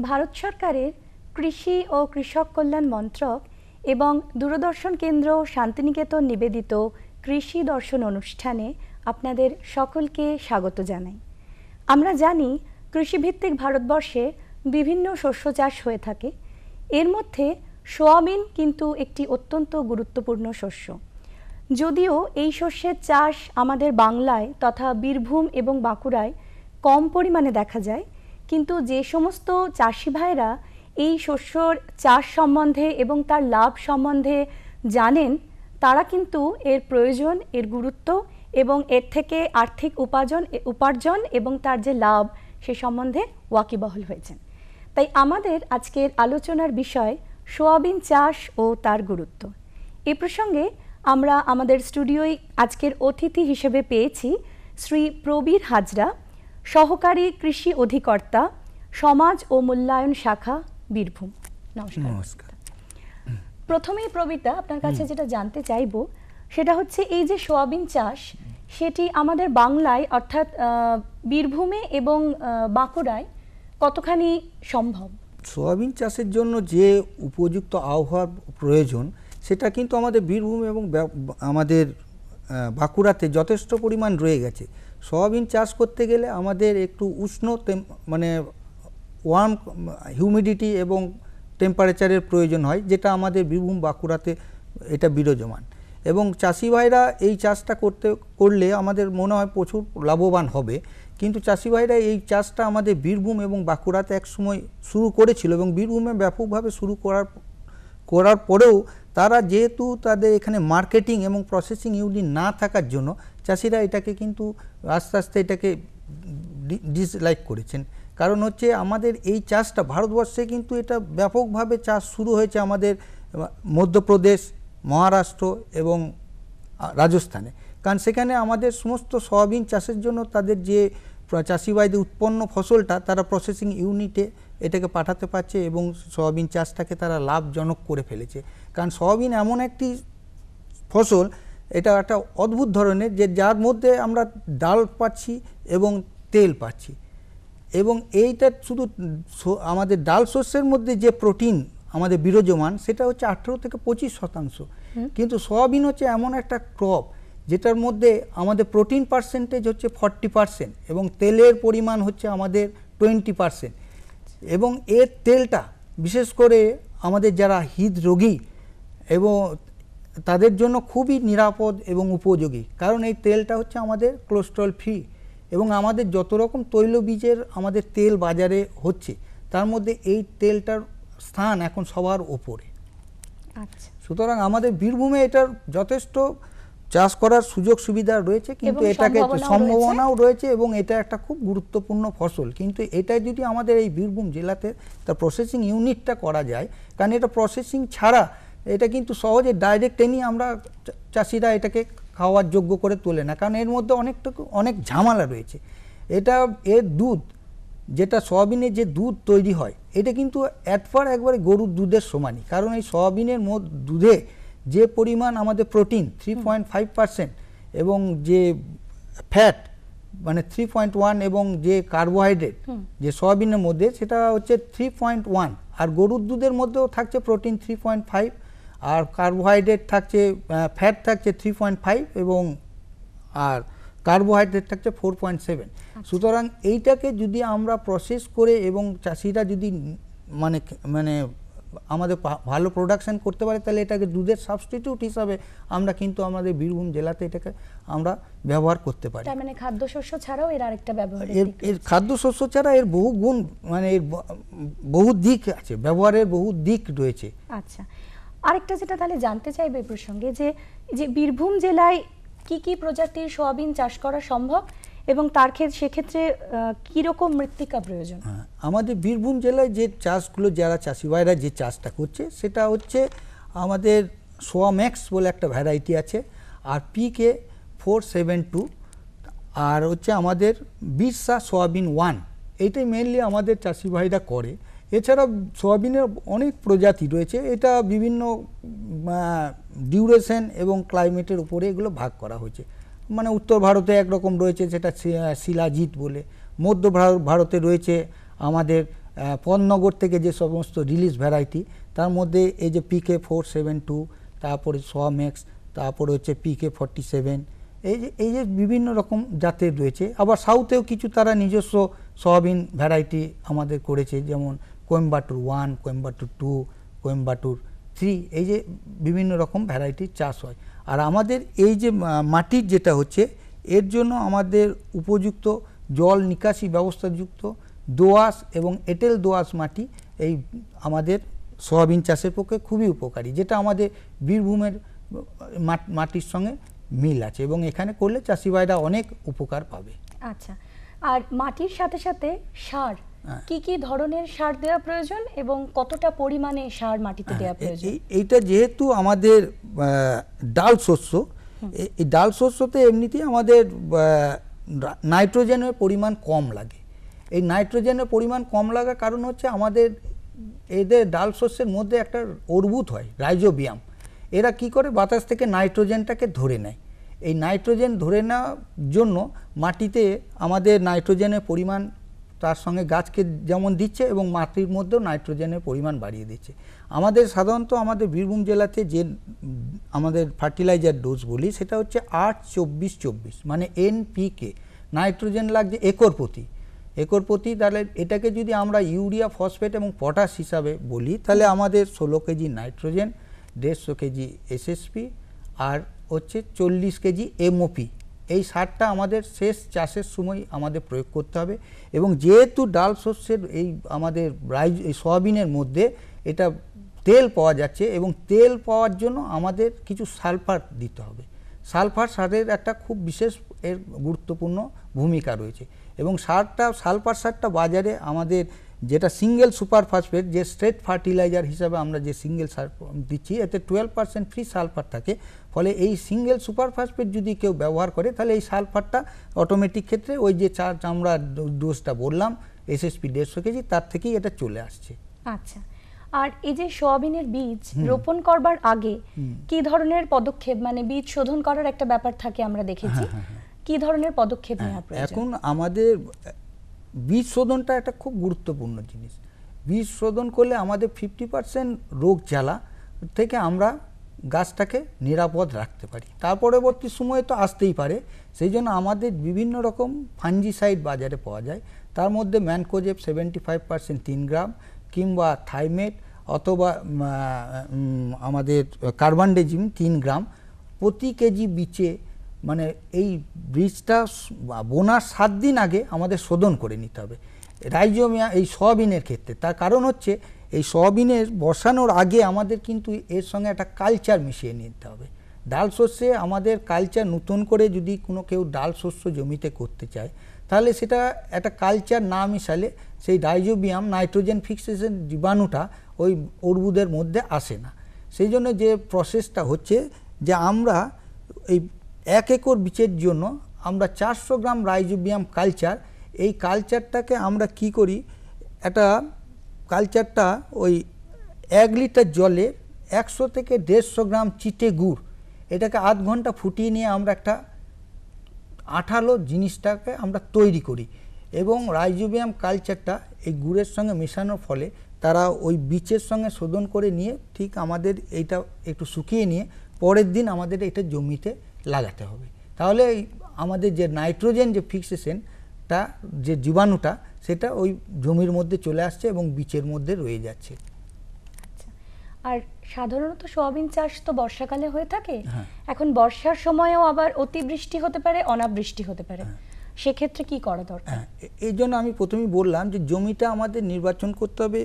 ভারত সরকারের কৃষি ও কৃষক কল্যাণ মন্ত্রক এবং দূরদর্শন কেন্দ্র শান্তিনিকেতন নিবেদিত কৃষি দর্শন অনুষ্ঠানে আপনাদের সকলকে স্বাগত জানাই। আমরা জানি কৃষিভিত্তিক ভারতবর্ষে বিভিন্ন শস্য চাষ হয়ে থাকে। এর মধ্যে সোয়াবিন কিন্তু একটি অত্যন্ত গুরুত্বপূর্ণ শস্য। যদিও এই শস্যের চাষ আমাদের বাংলায় তথা বীরভূম এবং বাঁকুড়ায় কম পরিমাণে দেখা যায়, কিন্তু যে সমস্ত চাষি ভাইরা এই শস্যর চাষ সম্বন্ধে এবং তার লাভ সম্বন্ধে জানেন, তারা কিন্তু এর প্রয়োজন, এর গুরুত্ব এবং এর থেকে আর্থিক উপার্জন এবং তার যে লাভ সে সম্বন্ধে ওয়াকিবহাল হয়েছেন। তাই আমাদের আজকের আলোচনার বিষয় সোয়াবিন চাষ ও তার গুরুত্ব। এ প্রসঙ্গে আমরা আমাদের স্টুডিওয় আজকের অতিথি হিসেবে পেয়েছি শ্রী প্রবীর হাজরা, সহকারী কৃষি অধিকর্তা, সমাজ ও মূল্যায়ন শাখা, বীরভূম। নমস্কার। প্রথমেই প্রবীরদা, আপনার কাছে যেটা জানতে চাইব সেটা হচ্ছে এই যে সোয়াবিন চাষ, সেটি আমাদের বাংলায় অর্থাৎ বীরভূমে এবং বাঁকুড়ায় কতখানি সম্ভব? সোয়াবিন চাষের জন্য যে উপযুক্ত আবহাওয়ার প্রয়োজন সেটা কিন্তু আমাদের বীরভূম এবং আমাদের বাঁকুড়াতে যথেষ্ট পরিমাণ রয়ে গেছে। সোয়াবিন চাষ করতে গেলে আমাদের একটু উষ্ণ মানে ওয়ার্ম হিউমিডিটি এবং টেম্পারেচারের প্রয়োজন হয়, যেটা আমাদের বীরভূম বাঁকুড়াতে এটা বিরাজমান। এবং চাষি ভাইরা এই চাষটা করলে আমাদের মনে হয় প্রচুর লাভবান হবে। কিন্তু চাষি ভাইরা এই চাষটা আমাদের বীরভূম এবং বাঁকুড়াতে একসময় শুরু করেছিল এবং বীরভূমে ব্যাপকভাবে শুরু করার পরেও তারা যেহেতু তাদের এখানে মার্কেটিং এবং প্রসেসিং ইউনিট না থাকার জন্য চাষিরা এটাকে কিন্তু আস্তে আস্তে এটাকে ডিসলাইক করেছেন। কারণ হচ্ছে আমাদের এই চাষটা ভারতবর্ষে কিন্তু এটা ব্যাপকভাবে চাষ শুরু হয়েছে আমাদের মধ্যপ্রদেশ, মহারাষ্ট্র এবং রাজস্থানে। কারণ সেখানে আমাদের সমস্ত সয়াবিন চাষের জন্য তাদের যে চাষি ভাইদের উৎপন্ন ফসলটা তারা প্রসেসিং ইউনিটে এটাকে পাঠাতে পারছে এবং সয়াবিন চাষটাকে তারা লাভজনক করে ফেলেছে। কারণ সয়াবিন এমন একটি ফসল, এটা একটা অদ্ভুত ধরনের, যে যার মধ্যে আমরা ডাল পাচ্ছি এবং তেল পাচ্ছি। এবং এইটা শুধু আমাদের ডাল শস্যের মধ্যে যে প্রোটিন আমাদের বিরাজমান সেটা হচ্ছে 18 থেকে 25%, কিন্তু সয়াবিন হচ্ছে এমন একটা ক্রপ যেটার মধ্যে আমাদের প্রোটিন পার্সেন্টেজ হচ্ছে 40% এবং তেলের পরিমাণ হচ্ছে আমাদের 20%। এবং এর তেলটা বিশেষ করে আমাদের যারা হৃদরোগী এবং তাদের জন্য খুবই নিরাপদ এবং উপযোগী, কারণ এই তেলটা হচ্ছে আমাদের কোলেস্টেরল ফ্রি এবং আমাদের যত রকম তৈলবীজের আমাদের তেল বাজারে হচ্ছে তার মধ্যে এই তেলটার স্থান এখন সবার ওপরে। আচ্ছা, সুতরাং আমাদের বীরভূমে এটার যথেষ্ট চাষ করার সুযোগ সুবিধা রয়েছে, কিন্তু এটাকে সম্ভাবনাও রয়েছে এবং এটা একটা খুব গুরুত্বপূর্ণ ফসল। কিন্তু এটা যদি আমাদের এই বীরভূম জেলাতে তার প্রসেসিং ইউনিটটা করা যায়, কারণ এটা প্রসেসিং ছাড়া এটা কিন্তু সহজে ডাইরেক্ট আমরা চাষিরা এটাকে খাওয়ার যোগ্য করে তোলে না, কারণ এর মধ্যে অনেক ঝামেলা রয়েছে। এর দুধ, যেটা সয়াবিনের যে দুধ তৈরি হয়, এটা কিন্তু একবারে গরুর দুধের সমানই। কারণ এই সয়াবিনের দুধে যে পরিমাণ আমাদের প্রোটিন 3.5% এবং যে ফ্যাট মানে 3.1 এবং যে কার্বোহাইড্রেট যে সয়াবিনের মধ্যে সেটা হচ্ছে 3.1, আর গরুর দুধের মধ্যেও থাকছে প্রোটিন 3.5 আর কার্বোহাইড্রেট থাকছে, ফ্যাট থাকছে 3.5 এবং আর কার্বোহাইড্রেট থাকছে 4.7। সুতরাং এইটাকে যদি আমরা প্রসেস করে এবং চাষিরা যদি মানে আমাদের ভালো প্রোডাকশন করতে পারে, তাহলে এটাকে দুধের সাবস্টিটিউট হিসাবে আমরা কিন্তু আমাদের বীরভূম জেলাতে এটাকে আমরা ব্যবহার করতে পারি। তার মানে খাদ্যশস্য ছাড়াও এর আরেকটা ব্যবহার, এর খাদ্যশস্য ছাড়া এর বহু গুণ, মানে এর বহু দিক আছে, ব্যবহারের বহু দিক রয়েছে। আচ্ছা, আরেকটা যেটা তাহলে জানতে চাইবে এই প্রসঙ্গে, যে বীরভূম জেলায় কি কি প্রজাতির সোয়াবিন চাষ করা সম্ভব এবং তার সেক্ষেত্রে কীরকম মৃত্তিকা প্রয়োজন? আমাদের বীরভূম জেলায় যে চাষগুলো যারা চাষি ভাইরা যে চাষটা করছে সেটা হচ্ছে আমাদের সোয়াম্যাক্স বলে একটা ভ্যারাইটি আছে, আর PK472, আর হচ্ছে আমাদের বিরসা সোয়াবিন 1, এইটাই মেনলি আমাদের চাষি ভাইরা করে। এছাড়া সোয়াবিনের অনেক প্রজাতি রয়েছে, এটা বিভিন্ন ডিউরেশন এবং ক্লাইমেটের উপরে এগুলো ভাগ করা হয়েছে। মানে উত্তর ভারতে একরকম রয়েছে, সেটা শিলাজিৎ বলে, মধ্য ভারতে রয়েছে আমাদের পদ্মনগর থেকে যে সমস্ত রিলিজ ভ্যারাইটি, তার মধ্যে এই যে PK472, তারপরে সোয়ামেক্স, তারপরে হচ্ছে PK47, এই যে বিভিন্ন রকম জাতের রয়েছে। আবার সাউথেও কিছু তারা নিজস্ব সয়াবিন ভ্যারাইটি আমাদের করেছে, যেমন কোয়েম্বাটুর 1, কোয়েম্বাটুর 2, কোয়েম্বাটুর 3, এই যে বিভিন্ন রকম ভ্যারাইটির চাষ হয়। আর আমাদের এই যে মাটির যেটা হচ্ছে, এর জন্য আমাদের উপযুক্ত জল নিকাশি ব্যবস্থাযুক্ত দোআঁশ এবং এঁটেল দোআঁশ মাটি এই আমাদের সয়াবিন চাষের পক্ষে খুবই উপকারী, যেটা আমাদের বীরভূমের মাটির সঙ্গে মিল আছে, এবং এখানে করলে চাষি ভাইরা অনেক উপকার পাবে। আচ্ছা, আর মাটির সাথে সাথে সার, কি কি ধরনের সার দেওয়া প্রয়োজন এবং কতটা পরিমাণে সার মাটিতে দেওয়া প্রয়োজন? এইটা যেহেতু আমাদের ডাল শস্য, এই ডাল শস্যতে এমনিতেই আমাদের নাইট্রোজেনের পরিমাণ কম লাগে। এই নাইট্রোজেনের পরিমাণ কম লাগার কারণ হচ্ছে আমাদের এদের ডাল শস্যের মধ্যে একটা অর্বুদ হয়, রাইজোবিয়াম। এরা কি করে বাতাস থেকে নাইট্রোজেনটাকে ধরে নেয়। এই নাইট্রোজেন ধরে নেওয়ার জন্য মাটিতে আমাদের নাইট্রোজেনের পরিমাণ তার সঙ্গে গাছকে যেমন দিচ্ছে এবং মাটির মধ্যেও নাইট্রোজেনের পরিমাণ বাড়িয়ে দিচ্ছে। আমাদের সাধারণত আমাদের বীরভূম জেলাতে যে আমাদের ফার্টিলাইজার ডোজ বলি, সেটা হচ্ছে 8-24-24, মানে NPK, নাইট্রোজেন লাগছে একর প্রতি। তাহলে এটাকে যদি আমরা ইউরিয়া, ফসফেট এবং পটাশ হিসাবে বলি, তাহলে আমাদের 16 কেজি নাইট্রোজেন, 150 কেজি SSP, আর হচ্ছে 40 কেজি MOP, এই সারটা আমাদের শেষ চাষের সময় আমাদের প্রয়োগ করতে হবে। এবং যেহেতু ডাল শস্যের এই আমাদের এই সয়াবিনের মধ্যে এটা তেল পাওয়া যাচ্ছে, এবং তেল পাওয়ার জন্য আমাদের কিছু সালফার দিতে হবে। সালফার সারের একটা খুব বিশেষ এর গুরুত্বপূর্ণ ভূমিকা রয়েছে, এবং সালফার সারটা বাজারে আমাদের যেটা সিঙ্গেল সুপার ফসফেট, যে স্ট্রেট ফার্টিলাইজার হিসাবে আমরা যে সিঙ্গেল সার দিচ্ছি, এতে 12% ফ্রি সালফার থাকে। ফলে এই সিঙ্গেল সুপার ফসফেট যদি কেউ ব্যবহার করে, তাহলে এই সালফারটা অটোমেটিক ক্ষেত্রে ওই যে আমরা ডোজটা বললাম SSP 150 কেজি, তার থেকেই এটা চলে আসছে। আচ্ছা, আর এই যে সয়াবিনের বীজ রোপণ করবার আগে কি ধরনের পদক্ষেপ, মানে বীজ শোধন করার একটা ব্যাপার থাকে আমরা দেখেছি, কি ধরনের পদক্ষেপ নেওয়া প্রয়োজন? এখন আমাদের বীজ শোধনটা একটা খুব গুরুত্বপূর্ণ জিনিস। বীজ শোধন করলে আমাদের 50% রোগ জ্বালা থেকে আমরা গাছটাকে নিরাপদ রাখতে পারি। তার পরবর্তী সময়ে তো আসতেই পারে, সেই জন্য আমাদের বিভিন্ন রকম ফাঞ্জিসাইড বাজারে পাওয়া যায়। তার মধ্যে ম্যানকোজেব 75% 3 গ্রাম, কিংবা থাইমেট অথবা আমাদের কার্বানডেজিম 3 গ্রাম প্রতি কেজি বীজে, মানে এই বীজটা বোনার 7 দিন আগে আমাদের শোধন করে নিতে হবে রাইজোবিয়াম এই সয়াবিনের ক্ষেত্রে। তার কারণ হচ্ছে এই সয়াবিনের বসানোর আগে আমাদের কিন্তু এর সঙ্গে একটা কালচার মিশিয়ে নিতে হবে। ডাল শস্যে আমাদের কালচার নতুন করে যদি কোনো কেউ ডাল শস্য জমিতে করতে চায়, তাহলে সেটা একটা কালচার না মিশালে সেই রাইজোবিয়াম নাইট্রোজেন ফিক্সেশন জীবাণুটা ওই অর্বুদের মধ্যে আসে না। সেই জন্য যে প্রসেসটা হচ্ছে যে আমরা এই 1 একর বীজের জন্য আমরা 400 গ্রাম রাইজোবিয়াম কালচার, এই কালচারটাকে আমরা কি করি, একটা কালচারটা ওই 1 লিটার জলে 100 থেকে 150 গ্রাম চিটে গুড়, এটাকে আধ ঘন্টা ফুটিয়ে নিয়ে আমরা একটা আঠালো জিনিসটাকে আমরা তৈরি করি, এবং রাইজোবিয়াম কালচারটা এই গুড়ের সঙ্গে মেশানোর ফলে তারা ওই বীজের সঙ্গে শোধন করে নিয়ে ঠিক আমাদের এইটা একটু শুকিয়ে নিয়ে পরের দিন আমাদের এটা জমিতে লাগাতে হবে। তাহলে আমাদের যে নাইট্রোজেন যে ফিক্সেশনটা, যে জীবাণুটা, সেটা ওই জমির মধ্যে চলে আসছে এবং বীজের মধ্যে রয়ে যাচ্ছে। আচ্ছা, আর সাধারণত সয়াবিন চাষ তো বর্ষাকালে হয়ে থাকে। এখন বর্ষার সময়ও আবার অতিবৃষ্টি হতে পারে, অনাবৃষ্টি হতে পারে, সেক্ষেত্রে কি করা দরকার? এই জন্য আমি প্রথমেই বললাম যে জমিটা আমাদের নির্বাচন করতে হবে,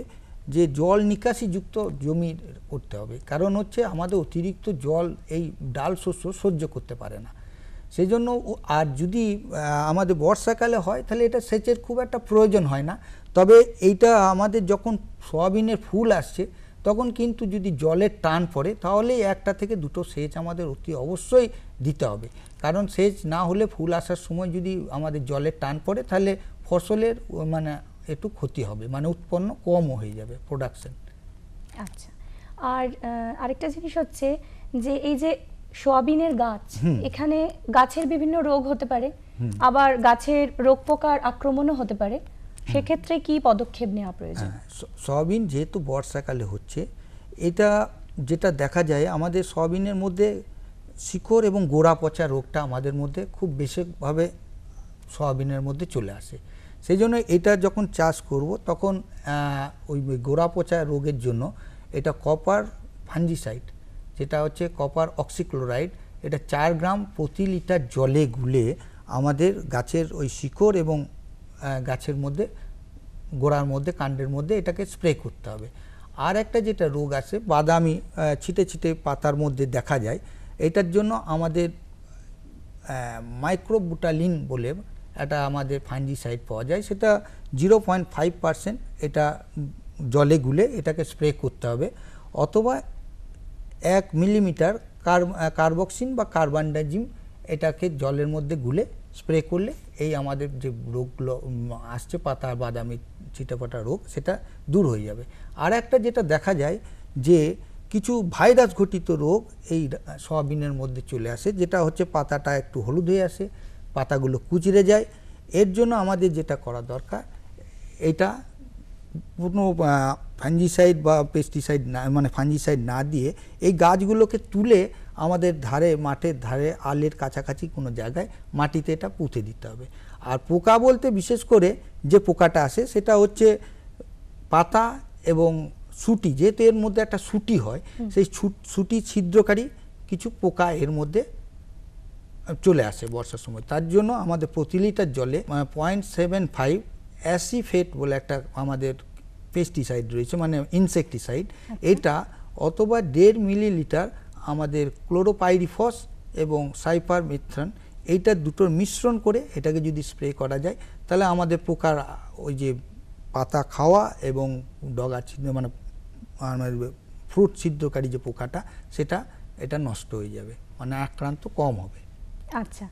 যে জল নিকাশি যুক্ত জমি করতে হবে। কারণ হচ্ছে আমাদের অতিরিক্ত জল এই ডাল শস্য সহ্য করতে পারে না। সেই জন্য, আর যদি আমাদের বর্ষাকালে হয় তাহলে এটা সেচের খুব একটা প্রয়োজন হয় না। তবে এইটা আমাদের যখন সয়াবিনের ফুল আসছে তখন কিন্তু যদি জলের টান পড়ে, তাহলে 1টা থেকে 2টো সেচ আমাদের অতি অবশ্যই দিতে হবে। কারণ সেচ না হলে ফুল আসার সময় যদি আমাদের জলের টান পড়ে, তাহলে ফসলের মানে একটু ক্ষতি হবে, মানে উৎপন্ন কমও হয়ে যাবে, প্রোডাকশন। আচ্ছা, আর আরেকটা জিনিস হচ্ছে যে এই যে সয়াবিনের গাছ, এখানে গাছের বিভিন্ন রোগ হতে পারে, আবার গাছের রোগ পোকার আক্রমণও হতে পারে, সেক্ষেত্রে কি পদক্ষেপ নেওয়া প্রয়োজন? সয়াবিন যেহেতু বর্ষাকালে হচ্ছে, এটা যেটা দেখা যায় আমাদের সয়াবিনের মধ্যে শিকড় এবং গোড়া পচা রোগটা আমাদের মধ্যে খুব বেশিভাবে সয়াবিনের মধ্যে চলে আসে। সেই জন্য এটা যখন চাষ করব তখন ওই গোড়া পচা রোগের জন্য এটা কপার ফাঞ্জিসাইড, যেটা হচ্ছে কপার অক্সিক্লোরাইড, এটা 4 গ্রাম প্রতি লিটার জলে গুলে আমাদের গাছের ওই শিকড় এবং গাছের মধ্যে গোড়ার মধ্যে কাণ্ডের মধ্যে এটাকে স্প্রে করতে হবে। আর একটা যেটা রোগ আছে বাদামি ছিটে ছিটে পাতার মধ্যে দেখা যায়, এটার জন্য আমাদের মাইক্রোবুটালিন বলে এটা আমাদের ফাঞ্জিসাইড পাওয়া যায়, সেটা 0.5% এটা জলে গুলে এটাকে স্প্রে করতে হবে, অথবা 1 মিলিমিটার কার্বক্সিন বা কার্বানডাজিম এটাকে জলের মধ্যে গুলে স্প্রে করলে এই আমাদের যে রোগগুলো আসছে পাতা বাদামি ছিটেফাটা রোগ সেটা দূর হয়ে যাবে। আর একটা যেটা দেখা যায় যে কিছু ভাইরাস ঘটিত রোগ এই সয়াবিনের মধ্যে চলে আসে, যেটা হচ্ছে পাতাটা একটু হলুদ হয়ে আসে, পাতাগুলো কুচড়ে যায়। এর জন্য আমাদের যেটা করা দরকার, এটা কোনো ফাঞ্জিসাইড বা পেস্টিসাইড না, মানে ফাঞ্জিসাইড না দিয়ে এই গাছগুলোকে তুলে আমাদের ধারে মাঠের ধারে আলের কাছাকাছি কোনো জায়গায় মাটিতে এটা পুঁতে দিতে হবে। আর পোকা বলতে বিশেষ করে যে পোকাটা আসে সেটা হচ্ছে পাতা এবং সুটি, যেহেতু এর মধ্যে একটা সুটি হয়, সেই সুটি ছিদ্রকারী কিছু পোকা এর মধ্যে চলে আসে বর্ষার সময়। তার জন্য আমাদের প্রতি লিটার জলে 0.75 অ্যাসিফেট বলে একটা আমাদের পেস্টিসাইড রয়েছে, মানে ইনসেকটিসাইড, এটা অথবা 1.5 মিলিলিটার আমাদের ক্লোরোপাইরিফস এবং সাইপারমেথ্রিন, এইটা দুটোর মিশ্রণ করে এটাকে যদি স্প্রে করা যায় তাহলে আমাদের পোকার ওই যে পাতা খাওয়া এবং ডগা মানে ফ্রুট ছিদ্রকারী যে পোকাটা সেটা এটা নষ্ট হয়ে যাবে, মানে আক্রান্ত কম হবে। আচ্ছা,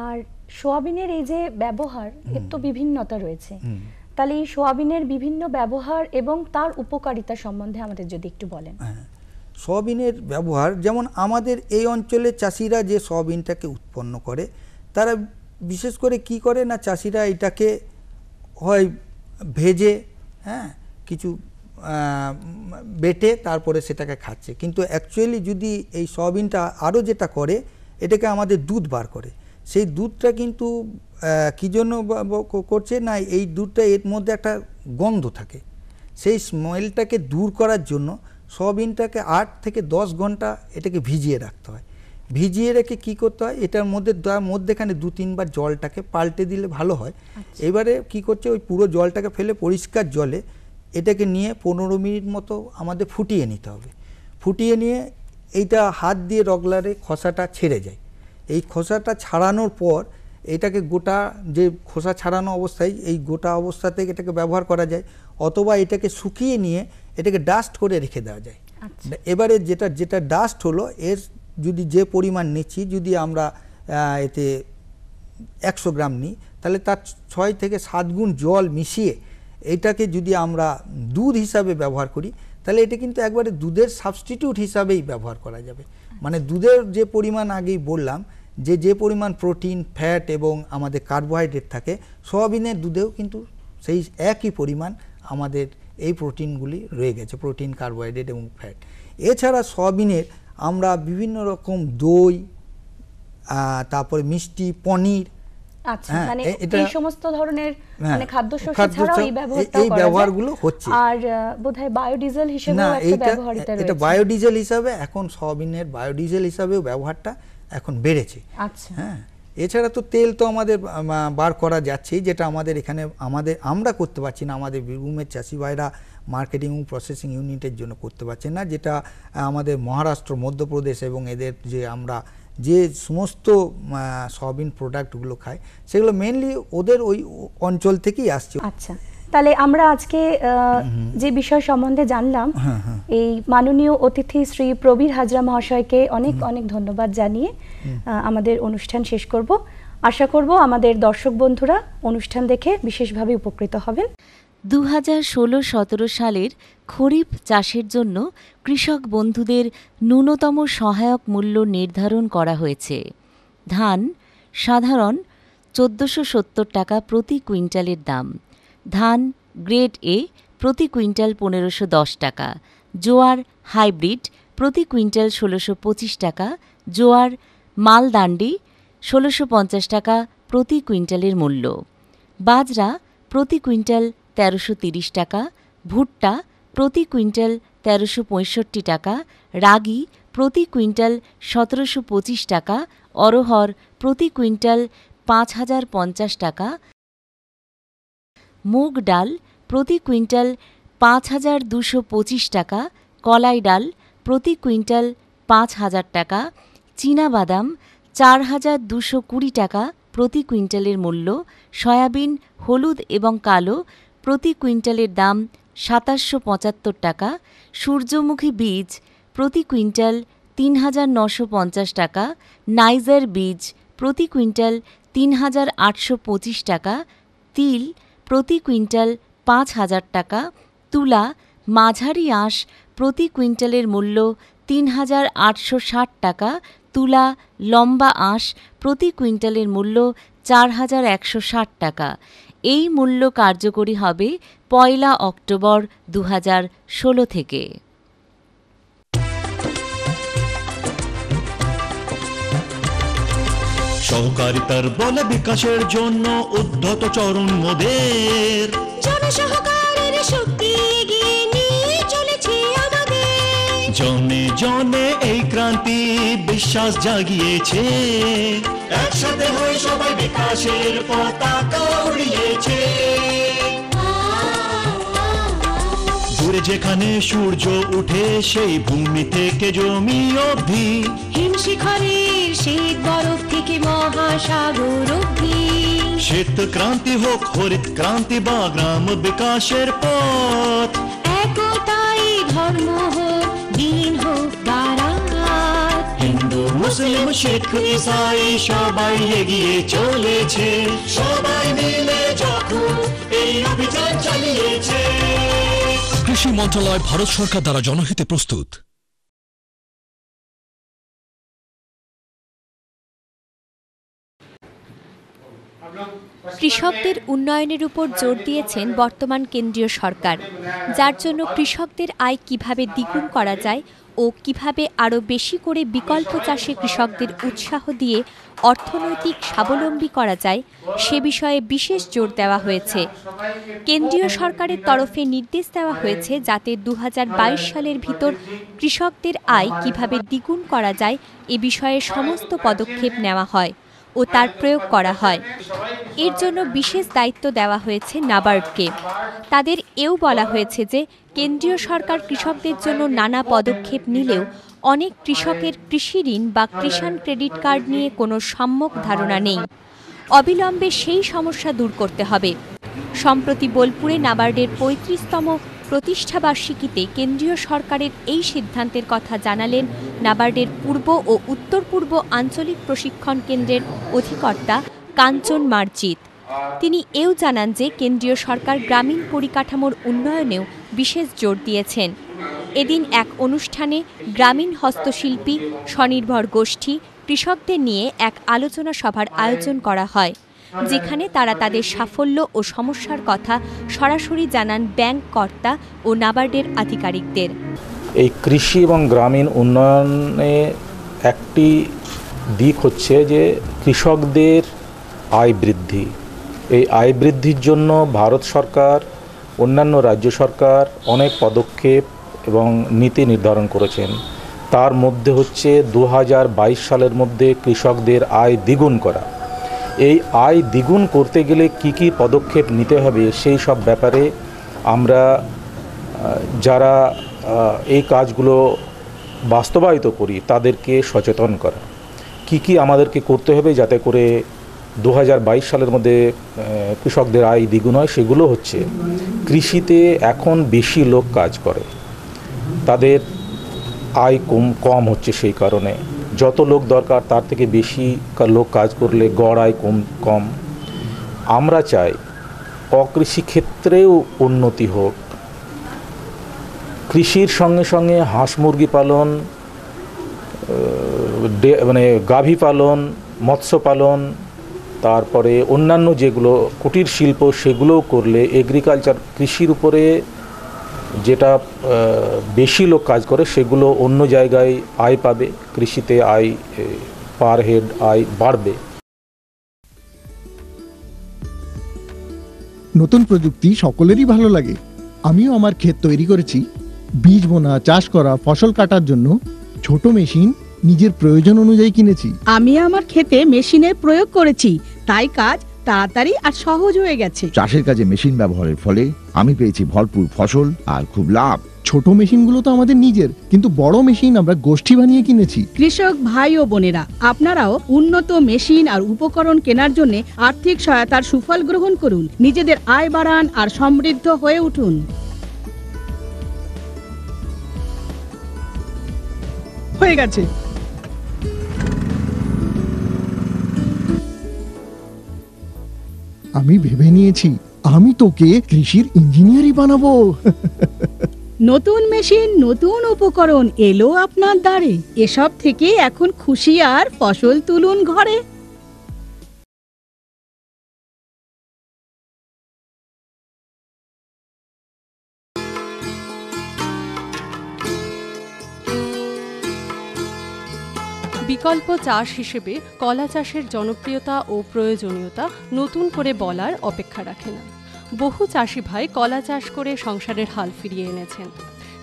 আর সোয়াবিনের এই যে ব্যবহার এর তো বিভিন্নতা রয়েছে, তাহলে এই সোয়াবিনের বিভিন্ন ব্যবহার এবং তার উপকারিতা সম্বন্ধে আমাদের যদি একটু বলেন। সয়াবিনের ব্যবহার, যেমন আমাদের এই অঞ্চলে চাষিরা যে সয়াবিনটাকে উৎপন্ন করে তারা বিশেষ করে কি করে না, চাষিরা এটাকে হয় ভেজে কিছু বেটে তারপরে সেটাকে খাচ্ছে, কিন্তু অ্যাকচুয়ালি যদি এই সয়াবিনটা আরও যেটা করে এটাকে আমাদের দুধ বার করে, সেই দুধটা কিন্তু কী জন্য করছে না, এই দুধটা এর মধ্যে একটা গন্ধ থাকে, সেই স্মেলটাকে দূর করার জন্য সয়াবিনটাকে 8 থেকে 10 ঘন্টা এটাকে ভিজিয়ে রাখতে হয়। ভিজিয়ে রেখে কি করতে হয়, এটার মধ্যেখানে 2-3 বার জলটাকে পাল্টে দিলে ভালো হয়। এবারে কি করছে, ওই পুরো জলটাকে ফেলে পরিষ্কার জলে এটাকে নিয়ে 15 মিনিট মতো আমাদের ফুটিয়ে নিতে হবে। ফুটিয়ে নিয়ে এইটা হাত দিয়ে রগলারে খোসাটা ছেড়ে যায়। এই খোসাটা ছাড়ানোর পর এটাকে গোটা, যে খোসা ছাড়ানো অবস্থায় এই গোটা অবস্থাতে এটাকে ব্যবহার করা যায়, অথবা এটাকে শুকিয়ে নিয়ে এটাকে ডাস্ট করে রেখে দেওয়া যায়। এবারে যেটা ডাস্ট হলো, এর যদি যে পরিমাণ নিচ্ছি, যদি আমরা এতে 100 গ্রাম নিই তাহলে তার 6 থেকে 7 গুণ জল মিশিয়ে এটাকে যদি আমরা দুধ হিসাবে ব্যবহার করি তাহলে এটা কিন্তু একবারে দুধের সাবস্টিটিউট হিসাবেই ব্যবহার করা যাবে। মানে দুধের যে পরিমাণ আগেই বললাম যে পরিমাণ প্রোটিন, ফ্যাট এবং আমাদের কার্বোহাইড্রেট থাকে, সয়াবিনের দুধেও কিন্তু সেই একই পরিমাণ আমাদের এই প্রোটিনগুলি রয়ে গেছে, প্রোটিন, কার্বোহাইড্রেট এবং ফ্যাট। এছাড়া সয়াবিনের আমরা বিভিন্ন রকম দই, তারপরে মিষ্টি, পনির, আচ্ছা, মানে এই সমস্ত ধরনের মানে খাদ্যশস্য ছাড়াও এই ব্যবহারগুলো হচ্ছে। আর বোধহয় বায়োডিজেল হিসেবেও একটা ব্যবহারিতা রয়েছে। এটা বায়োডিজেল হিসাবে এখন সয়াবিনের বায়োডিজেল হিসাবেও ব্যবহারটা এখন বেড়েছে। আচ্ছা, এছাড়া তো তেল তো আমাদের বার করা যাচ্ছেই, যেটা আমাদের এখানে আমরা করতে পারছি না, আমাদের বীরভূমের চাষি ভাইরা মার্কেটিং ও প্রসেসিং ইউনিটের জন্য করতে পারছে না, যেটা আমাদের মহারাষ্ট্র, মধ্যপ্রদেশ এবং এদের যে আমরা যে সমস্ত সয়াবিন প্রোডাক্টগুলো খাই সেগুলো মেনলি ওদের ওই অঞ্চল থেকেই আসছে। আচ্ছা, তাহলে আমরা আজকে যে বিষয় সম্বন্ধে জানলাম, এই মাননীয় অতিথি শ্রী প্রবীর হাজরা মহাশয়কে অনেক অনেক ধন্যবাদ জানিয়ে আমাদের অনুষ্ঠান শেষ করব। আশা করব আমাদের দর্শক বন্ধুরা অনুষ্ঠান দেখে বিশেষভাবে উপকৃত হবেন। 2016-17 সালের খরিফ চাষের জন্য কৃষক বন্ধুদের ন্যূনতম সহায়ক মূল্য নির্ধারণ করা হয়েছে। ধান সাধারণ 1470 টাকা প্রতি কুইন্টালের দাম, ধান গ্রেড এ প্রতি কুইন্টাল 1510 টাকা, জোয়ার হাইব্রিড প্রতি কুইন্টাল 1625 টাকা, জোয়ার মালদান্ডি 1650 টাকা প্রতি কুইন্টালের মূল্য, বাজরা প্রতি কুইন্টাল 1330 টাকা, ভুট্টা প্রতি কুইন্টাল 1365 টাকা, রাগি প্রতি কুইন্টাল 1725 টাকা, অরহর প্রতি কুইন্টাল 5050 টাকা, মুগ ডাল প্রতি কুইন্টাল 5225 টাকা, কলাই ডাল প্রতি কুইন্টাল 5000 টাকা, চীনাবাদাম 4220 টাকা প্রতি কুইন্টালের মূল্য, সয়াবিন হলুদ এবং কালো প্রতি কুইন্টালের দাম 2775 টাকা, সূর্যমুখী বীজ প্রতি কুইন্টাল 3950 টাকা, নাইজার বীজ প্রতি কুইন্টাল 3825 টাকা, তিল প্রতি কুইন্টাল 5000 টাকা, তুলা মাঝারি আঁশ প্রতি কুইন্টালের মূল্য 3860 টাকা, তুলা লম্বা আঁশ প্রতি কুইন্টালের মূল্য 4160 টাকা। এই মূল্য কার্যকরী হবে 1 অক্টোবর 2016 থেকে। সহকারিতার বলে বিকাশের জন্য উদ্ধত চরণ মোদের, জনসহকারের শক্তি এগিয়ে নিয়ে চলেছে আমাদের। জনে জনে এই ক্রান্তি বিশ্বাস জাগিয়েছে, একসাথে হয়ে সবাই বিকাশের পতাকা উড়িয়েছে। দূরে যেখানে সূর্য উঠে সেই ভূমি থেকে জমি অবধি, হিমশিখরের শীত বরফ থেকে মহাসাগর অবধি, শ্বেত ক্রান্তি হোক হরিত ক্রান্তি বা গ্রাম বিকাশের পথ, একতাই ধর্ম হোক দিন হোক বারাত। হিন্দু মুসলিম শিখ ইসাই সবাই এগিয়ে চলেছে, সবাই মিলে যখন এই অভিযান চালিয়েছে। কৃষি মন্ত্রণালয় ভারত সরকার দ্বারা জনহিতে প্রস্তুত। কৃষকদের উন্নয়নের উপর জোর দিয়েছেন বর্তমান কেন্দ্রীয় সরকার, যার জন্য কৃষকদের আয় কিভাবে দ্বিগুণ করা যায় ও কিভাবে আরও বেশি করে বিকল্প চাষে কৃষকদের উৎসাহ দিয়ে অর্থনৈতিক স্বাবলম্বী করা যায় সে বিষয়ে বিশেষ জোর দেওয়া হয়েছে। কেন্দ্রীয় সরকারের তরফে নির্দেশ দেওয়া হয়েছে যাতে 2022 সালের ভিতর কৃষকদের আয় কিভাবে দ্বিগুণ করা যায় এ বিষয়ে সমস্ত পদক্ষেপ নেওয়া হয় ও তার প্রয়োগ করা হয়। এর জন্য বিশেষ দায়িত্ব দেওয়া হয়েছে নাবার্ডকে। তাদের এও বলা হয়েছে যে কেন্দ্রীয় সরকার কৃষকদের জন্য নানা পদক্ষেপ নিলেও অনেক কৃষকের কৃষি ঋণ বা কিষাণ ক্রেডিট কার্ড নিয়ে কোনো সম্যক ধারণা নেই। অবিলম্বে সেই সমস্যা দূর করতে হবে। সম্প্রতি বোলপুরে নাবার্ডের 35তম প্রতিষ্ঠাবার্ষিকীতে কেন্দ্রীয় সরকারের এই সিদ্ধান্তের কথা জানালেন নাবার্ডের পূর্ব ও উত্তর পূর্ব আঞ্চলিক প্রশিক্ষণ কেন্দ্রের অধিকর্তা কাঞ্চন মার্জিত। তিনি এও জানান যে কেন্দ্রীয় সরকার গ্রামীণ পরিকাঠামোর উন্নয়নেও বিশেষ জোর দিয়েছেন। এদিন এক অনুষ্ঠানে গ্রামীণ হস্তশিল্পী স্বনির্ভর গোষ্ঠী কৃষকদের নিয়ে এক আলোচনা সভার আয়োজন করা হয়, যেখানে তারা তাদের সাফল্য ও সমস্যার কথা সরাসরি জানান ব্যাংক কর্তা ও নাবার্ডের আধিকারিকদের। এই কৃষি এবং গ্রামীণ উন্নয়নে একটি দিক হচ্ছে যে কৃষকদের আয় বৃদ্ধি। এই আয় বৃদ্ধির জন্য ভারত সরকার, অন্যান্য রাজ্য সরকার অনেক পদক্ষেপ এবং নীতি নির্ধারণ করেছেন। তার মধ্যে হচ্ছে 2022 সালের মধ্যে কৃষকদের আয় দ্বিগুণ করা। এই আয় দ্বিগুণ করতে গেলে কি কি পদক্ষেপ নিতে হবে সেই সব ব্যাপারে আমরা যারা এই কাজগুলো বাস্তবায়িত করি তাদেরকে সচেতন করা। কি কি আমাদেরকে করতে হবে যাতে করে 2022 সালের মধ্যে কৃষকদের আয় দ্বিগুণ হয়, সেগুলো হচ্ছে কৃষিতে এখন বেশি লোক কাজ করে, তাদের আয় কম হচ্ছে। সেই কারণে যত লোক দরকার তার থেকে বেশি লোক কাজ করলে গড় আয় কম। আমরা চাই অকৃষি ক্ষেত্রেও উন্নতি হোক। কৃষির সঙ্গে সঙ্গে হাঁস মুরগি পালন, গাভী পালন, মৎস্য পালন তারপরে অন্যান্য যেগুলো কুটির শিল্প সেগুলোও করলে এগ্রিকালচার কৃষির উপরে যেটা বেশি লোক কাজ করে সেগুলো অন্য জায়গায় আয় পাবে, কৃষিতে আয় পার হেড আয় বাড়বে। নতুন প্রযুক্তি সকলেরই ভালো লাগে। আমিও আমার ক্ষেত তৈরি করেছি। বীজ বোনা, চাষ করা, ফসল কাটার জন্য ছোট মেশিন নিজের প্রয়োজন অনুযায়ী কিনেছি। আমি আমার ক্ষেতে মেশিনের প্রয়োগ করেছি, তাই কাজ তাড়াতাড়ি আর সহজ হয়ে গেছে। চাষের কাজে মেশিন ব্যবহারের ফলে আমি পেয়েছি ভরপুর ফসল আর খুব লাভ। ছোট মেশিনগুলো তো আমাদের নিজের, কিন্তু বড় মেশিন আমরা গোষ্ঠী বানিয়ে কিনেছি। কৃষক ভাই ও বোনেরা, আপনারাও উন্নত মেশিন আর উপকরণ কেনার জন্য আর্থিক সহায়তার সুফল গ্রহণ করুন, নিজেদের আয় বাড়ান আর সমৃদ্ধ হয়ে উঠুন। হয়ে গেছে। আমি ভেবে নিয়েছি আমি তোকে কৃষির ইঞ্জিনিয়ারই বানাবো। নতুন মেশিন, নতুন উপকরণ এলো আপনার দ্বারে। এসব থেকে এখন খুশি আর ফসল তুলুন ঘরে। বিকল্প চাষ হিসেবে কলা চাষের জনপ্রিয়তা ও প্রয়োজনীয়তা নতুন করে বলার অপেক্ষা রাখে না। বহু চাষি ভাই কলা চাষ করে সংসারের হাল ফিরিয়ে এনেছেন।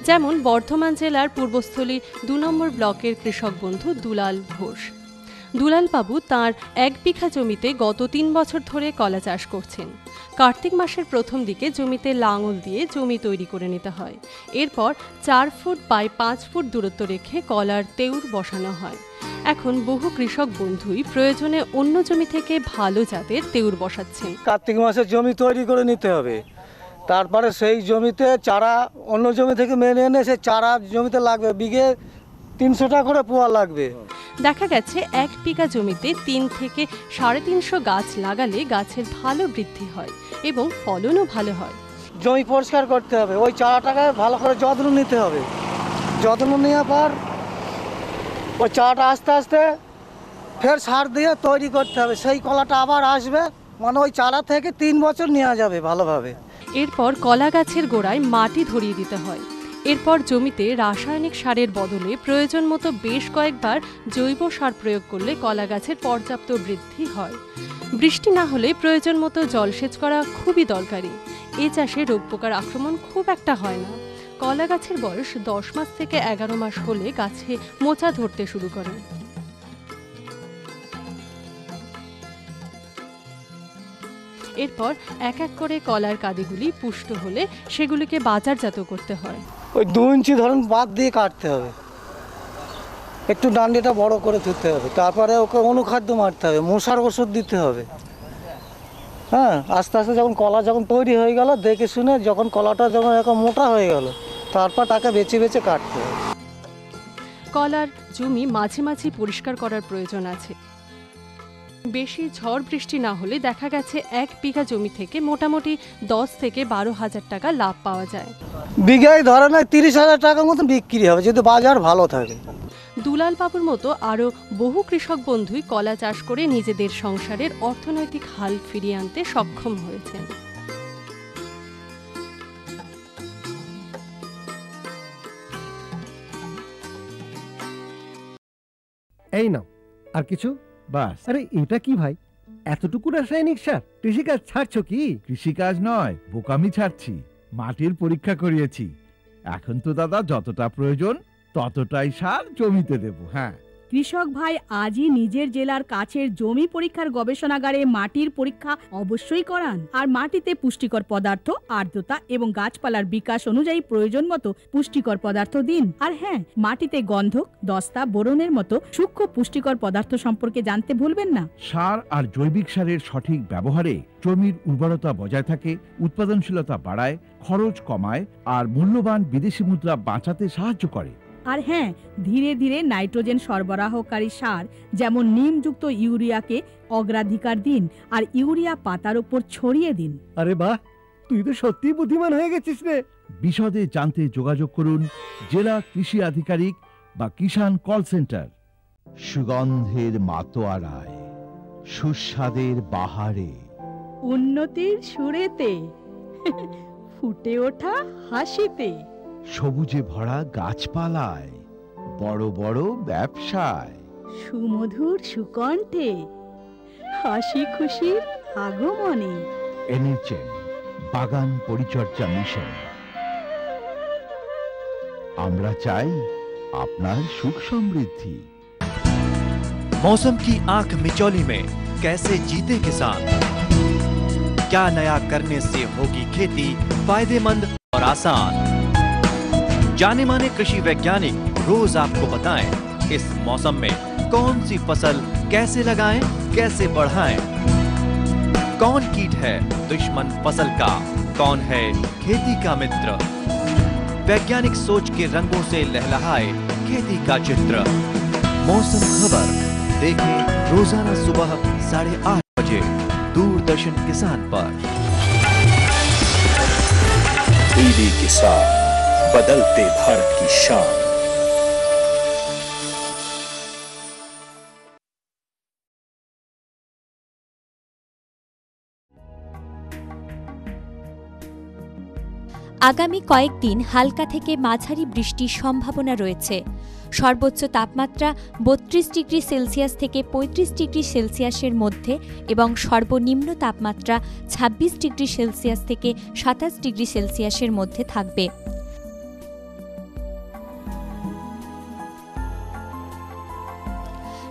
যেমন বর্ধমান জেলার পূর্বস্থলীর ২ নম্বর ব্লকের কৃষক বন্ধু দুলাল ঘোষ। দুলাল বাবু তাঁর ১ বিঘা জমিতে গত ৩ বছর ধরে কলা চাষ করছেন। কার্তিক মাসের প্রথম দিকে জমিতে লাঙল দিয়ে জমি তৈরি করে নিতে হয়। এরপর ৪ ফুট বাই ৫ ফুট দূরত্ব রেখে কলার তেউর বসানো হয়। এখন বহু কৃষক বন্ধুই প্রয়োজনে অন্য জমি থেকে ভালো জাতের তেউর বসাচ্ছেন। কার্তিক মাসে জমি তৈরি করে নিতে হবে, তারপরে সেই জমিতে চারা অন্য জমি থেকে মেনে এনে সে চারা জমিতে লাগবে, বিঘে ৩০০ টাকা করে পোয়া লাগবে। দেখা গেছে ১ বিঘা জমিতে ৩ থেকে ৩৫০ গাছ লাগালে গাছের ভালো বৃদ্ধি হয় এবং ফলনও ভালো হয়। জমি পরিষ্কার করতে হবে, ওই চারাটাকে ভালো করে যত্ন নিতে হবে। যত্ন নেওয়ার পর ওই চারাটা আস্তে আস্তে ফের সার দিয়ে তৈরি করতে হবে, সেই কলাটা আবার আসবে, মানে ওই চারা থেকে ৩ বছর নেওয়া যাবে ভালোভাবে। এরপর কলা গাছের গোড়ায় মাটি ধরিয়ে দিতে হয়। এরপর জমিতে রাসায়নিক সারের বদলে প্রয়োজন মতো বেশ কয়েকবার জৈব সার প্রয়োগ করলে কলা গাছের পর্যাপ্ত বৃদ্ধি হয়। বৃষ্টি না হলে প্রয়োজন মতো জলসেচ করা খুবই দরকারি। এ চাষে রোগ পোকার আক্রমণ খুব একটা হয় না। কলা গাছের বয়স ১০ মাস থেকে ১১ মাস হলে গাছে মোচা ধরতে শুরু করে। এরপর এক এক করে কলার কাঁদিগুলি পুষ্ট হলে সেগুলিকে বাজারজাত করতে হয়। ওই ২ ইঞ্চি ধরুন বাদ দিয়ে কাটতে হবে, একটু ডান্ডিটা বড় করে ধুতে হবে, তারপরে ওকে অনুখাদ্য মারতে হবে, মশার ওষুধ দিতে হবে। হ্যাঁ, আস্তে আস্তে যখন কলা যখন তৈরি হয়ে গেল, দেখে শুনে যখন কলাটা যখন এখন মোটা হয়ে গেল, তারপর তাকে বেছে বেছে কাটতে হবে। কলার জমি মাঝে মাঝে পরিষ্কার করার প্রয়োজন আছে। বেশি ঝড় বৃষ্টি না হলে দেখা গেছে ১ বিঘা জমি থেকে মোটামুটি ১০ থেকে ১২,০০০ টাকা লাভ পাওয়া যায়। বিঘায় ধরে না ৩০,০০০ টাকার মতো বিক্রি হবে যদি বাজার ভালো থাকে। দুলাল বাবুর মতো আরও বহু কৃষক বন্ধুই কলা চাষ করে নিজেদের সংসারের অর্থনৈতিক হাল ফিরিয়ে আনতে সক্ষম হয়েছেন। এই নাও আর কিছু। বাস। আরে এটা কি ভাই, এতটুকু রাসায়নিক সার? কৃষিকাজ ছাড়ছো কি? কৃষিকাজ নয়, বোকামি ছাড়ছি। মাটির পরীক্ষা করিয়েছি। এখন তো দাদা যতটা প্রয়োজন ততটাই সার জমিতে দেব। হ্যাঁ, কৃষক ভাই আজই নিজের জেলার কাছের জমি পরীক্ষার গবেষণাগারে মাটির পরীক্ষা অবশ্যই করান। আর মাটিতে পুষ্টিকর পদার্থ, আর্দ্রতা এবং গাছপালার বিকাশ অনুযায়ী প্রয়োজন মতো পুষ্টিকর পদার্থ দিন। আর হ্যাঁ, মাটিতে গন্ধক, দস্তা, বোরনের মতো সূক্ষ্ম পুষ্টিকর পদার্থ সম্পর্কে জানতে ভুলবেন না। সার আর জৈবিক সারের সঠিক ব্যবহারে জমির উর্বরতা বজায় থাকে, উৎপাদনশীলতা বাড়ায়, খরচ কমায় আর মূল্যবান বিদেশি মুদ্রা বাঁচাতে সাহায্য করে। আর হ্যাঁ, ধীরে ধীরে নাইট্রোজেন সরবরাহকারী সার যেমন নিমযুক্ত ইউরিয়াকে অগ্রাধিকার দিন আর ইউরিয়া পাতার উপর ছড়িয়ে দিন। আরে বাহ, তুই তো সত্যি বুদ্ধিমান হয়ে গেছিস রে। বিশদে জানতে যোগাযোগ করুন জেলা কৃষি আধিকারিক বা কিষাণ কল সেন্টার। সুগন্ধের মাতোয়ারায় সুস্বাদের বাহারে, উন্নতির সুরেতে, ফুটে ওঠা হাসিতে, সবুজে ভরা গাছপালায়, বড় বড় ব্যবসায়, সুমধুর সুকণ্ঠে, হাসি খুশির আগমনে। এনেছেন বাগান পরিচর্যা মিশন। আমরা চাই আপনার সুখ সমৃদ্ধি। मौसम की आंख मिचौली में कैसे जीते किसान, क्या नया करने से होगी खेती फायदेमंद और आसान। जाने माने कृषि वैज्ञानिक रोज आपको बताएं इस मौसम में कौन सी फसल कैसे लगाएं, कैसे बढ़ाएं। कौन कीट है दुश्मन फसल का, कौन है खेती का मित्र। वैज्ञानिक सोच के रंगों से लहलहाए खेती का चित्र। मौसम खबर देखें रोजाना सुबह 8:30 बजे दूरदर्शन किसान पर। डीडी किसान, बदलते भारत की शान। আগামী কয়েকদিন হালকা থেকে মাঝারি বৃষ্টির সম্ভাবনা রয়েছে। সর্বোচ্চ তাপমাত্রা 32 ডিগ্রি সেলসিয়াস থেকে 35 ডিগ্রি সেলসিয়াসের মধ্যে এবং সর্বনিম্ন তাপমাত্রা 26 ডিগ্রি সেলসিয়াস থেকে 27 ডিগ্রি সেলসিয়াসের মধ্যে থাকবে।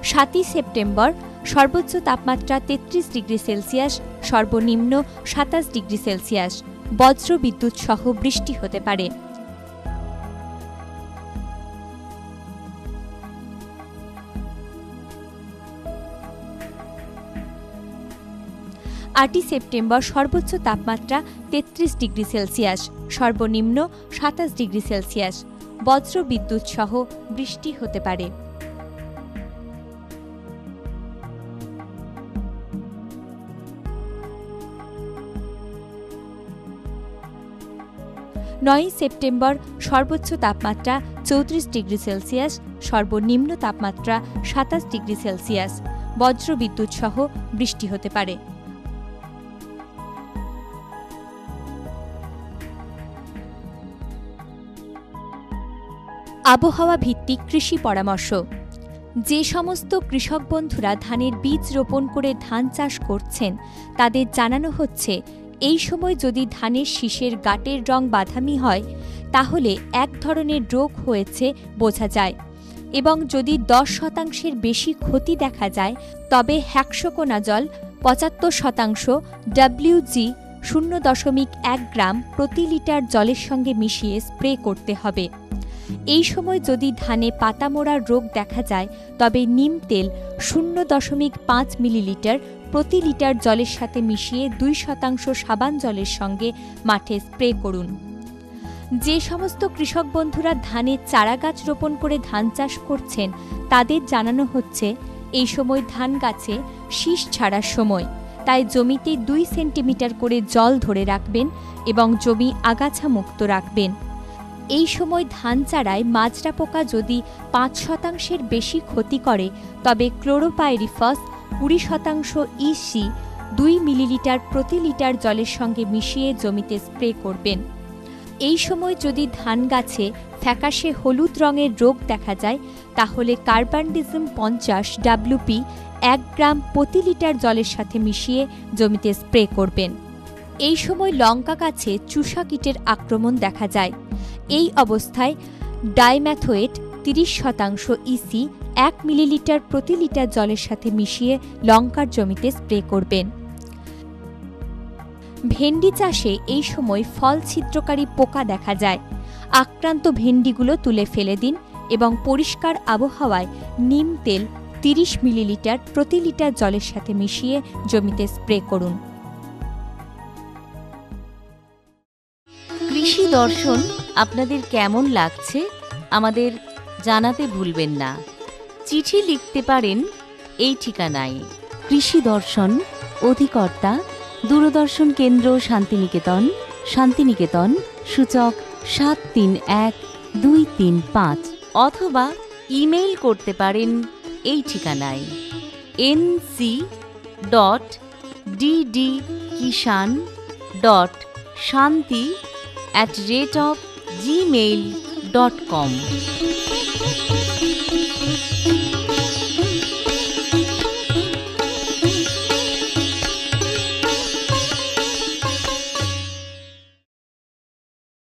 সাতই সেপ্টেম্বর সর্বোচ্চ তাপমাত্রা 33 ডিগ্রি সেলসিয়াস, সর্বনিম্ন 27 ডিগ্রি সেলসিয়াস। বজ্র বিদ্যুৎ সহ বৃষ্টি হতে পারে। 8ই সেপ্টেম্বর সর্বোচ্চ তাপমাত্রা 33 ডিগ্রি সেলসিয়াস, সর্বনিম্ন 27 ডিগ্রি সেলসিয়াস। বজ্র বিদ্যুৎ সহ বৃষ্টি হতে পারে। 9ই সেপ্টেম্বর সর্বোচ্চ তাপমাত্রা 34 ডিগ্রি সেলসিয়াস, সর্বনিম্ন তাপমাত্রা 27 ডিগ্রি সেলসিয়াস। বজ্র বিদ্যুৎ সহ বৃষ্টি হতে পারে। আবহাওয়া ভিত্তিক কৃষি পরামর্শ। যে সমস্ত কৃষক বন্ধুরা ধানের বীজ রোপণ করে ধান চাষ করছেন তাদের জানানো হচ্ছে এই সময় যদি ধানের শীষের গাঁটের রং বাদামি হয় তাহলে এক ধরনের রোগ হয়েছে বোঝা যায়, এবং যদি 10% বেশি ক্ষতি দেখা যায় তবে হেক্সাকোনাজল 75% WG 0.1 গ্রাম প্রতি লিটার জলের সঙ্গে মিশিয়ে স্প্রে করতে হবে। এই সময় যদি ধানে পাতা মোড়ার রোগ দেখা যায় তবে নিম তেল 0.5 মিলিলিটার প্রতি লিটার জলের সাথে মিশিয়ে 2% সাবান জলের সঙ্গে মাঠে স্প্রে করুন। যে সমস্ত কৃষক বন্ধুরা ধানের চারা গাছ রোপণ করে ধান চাষ করছেন তাদের জানানো হচ্ছে এই সময় ধান গাছে শীষ ছাড়ার সময়, তাই জমিতে 2 সেন্টিমিটার করে জল ধরে রাখবেন এবং জমি আগাছা মুক্ত রাখবেন। এই সময় ধান চারায় মাজরা পোকা যদি 5% বেশি ক্ষতি করে তবে ক্লোরোপাইরিফাস 20% EC 2 মিলিলিটার প্রতি লিটার জলের সঙ্গে মিশিয়ে জমিতে স্প্রে করবেন। এই সময় যদি ধান গাছে ফ্যাকাশে হলুদ রঙের রোগ দেখা যায় তাহলে কার্বানডিজম 50 WP 1 গ্রাম প্রতি লিটার জলের সাথে মিশিয়ে জমিতে স্প্রে করবেন। এই সময় লঙ্কা গাছে চুষা কীটের আক্রমণ দেখা যায়। এই অবস্থায় ডাইম্যাথোয়েট 30% EC 1 মিলিলিটার প্রতি লিটার জলের সাথে মিশিয়ে লঙ্কার জমিতে স্প্রে করবেন। ভেন্ডি চাষে এই সময় ফল ছিদ্রকারী পোকা দেখা যায়। আক্রান্ত ভেন্ডিগুলো তুলে ফেলে দিন এবং পরিষ্কার আবহাওয়ায় নিম তেল 30 মিলিলিটার প্রতি লিটার জলের সাথে মিশিয়ে জমিতে স্প্রে করুন। কৃষি দর্শন আপনাদের কেমন লাগছে আমাদের জানাতে ভুলবেন না। চিঠি লিখতে পারেন এই ঠিকানায়। কৃষি দর্শন, অধিকর্তা দূরদর্শন কেন্দ্র, শান্তিনিকেতন, শান্তিনিকেতন, সূচক 731235, অথবা ইমেইল করতে পারেন এই ঠিকানায় ddkisan.shanti@gmail.com